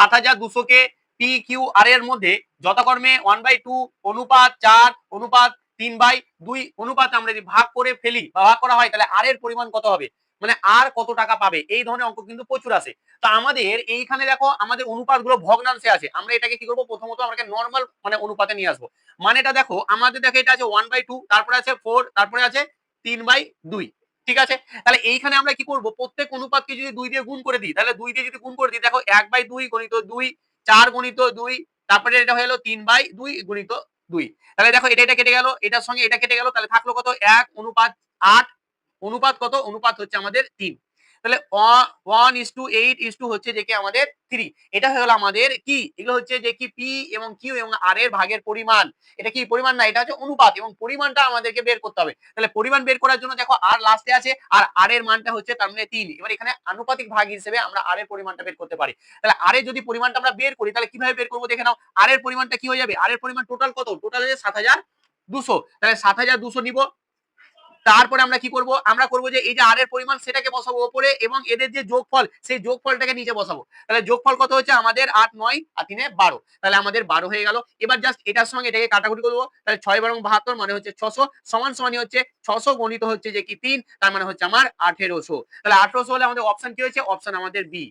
7200 K P Q R এর মধ্যে যথাক্রমে 1/2 অনুপাত 4 অনুপাত 3/2 অনুপাত আমরা যদি ভাগ করে ফেলি বা ভাগ করা হয় তাহলে আর এর পরিমাণ কত হবে, মানে আর কত টাকা পাবে, এই ধরনের অঙ্ক কিন্তু প্রচুর আসে। তো আমাদের এইখানে দেখো আমাদের অনুপাতগুলো ভগ্নাংশে আছে, আমরা এটাকে কি করবো, প্রথমত আমাকে নর্মাল মানে অনুপাতে নিয়ে আসবো। মানেটা দেখো আমাদের দেখো এটা আছে 1/2, তারপরে আছে 4, তারপরে আছে 3/2, ঠিক আছে। তাহলে এইখানে আমরা কি করব, প্রত্যেক অনুপাতকে যদি 2 দিয়ে গুণ করে দিই, তাহলে 2 দিয়ে যদি গুণ করে দিই দেখো 1/2 গুণিত 2, 4 গুণিত 2, তারপরে এটা হয়ে গেল 3/2 গুণিত 2। তাহলে দেখো এটা কেটে গেল, এটার সঙ্গে এটা কেটে গেল, তাহলে থাকলো কত, 1 অনুপাত 8, অনুপাত কত, অনুপাত হচ্ছে আমাদের 3। তাহলে 1:8 হচ্ছে যে কি আমাদের 3। এটা হয়ে গেল আমাদের কি, এগুলো হচ্ছে যে কি পি এবং কিউ এবং আর এর ভাগের পরিমাণ। এটা কি পরিমাণ না, এটা হচ্ছে অনুপাত, এবং পরিমাণটা আমাদেরকে বের করতে হবে। তাহলে পরিমাণ বের করার জন্য দেখো আর লাস্টে আছে, আর আর এর মানটা হচ্ছে তার মানে 3। এবার এখানে আনুপাতিক ভাগ হিসেবে আমরা আর এর পরিমাণটা বের করতে পারি। তাহলে আর এর যদি পরিমাণটা আমরা বের করি তাহলে কিভাবে বের করবো দেখে নাও। আর এর পরিমাণটা কি হয়ে যাবে, আর এর পরিমাণ টোটাল কত, টোটাল হচ্ছে 7200। তাহলে 7200 নিব, তারপরে আমরা কি করব, আমরা করব যে এই যে আর এর পরিমাণ সেটাকে বসাবো উপরে, এবং এদের যে যোগফল সেই যোগফলটাকে নিচে বসাবো। তাহলে যোগফল কত হচ্ছে আমাদের 8, 9 আর 3 12, তাহলে আমাদের 12 হয়ে গেল। এবার জাস্ট এটার সঙ্গে এটাকে কাটাকুটি করবো, তাহলে 6 এবং 72 মানে হচ্ছে 600, সমান সমানই হচ্ছে 600 গণিত হচ্ছে যে কি 3, তার মানে হচ্ছে আমার 1800। তাহলে 1800 হলে আমাদের অপশন কি হয়েছে, অপশন আমাদের বি।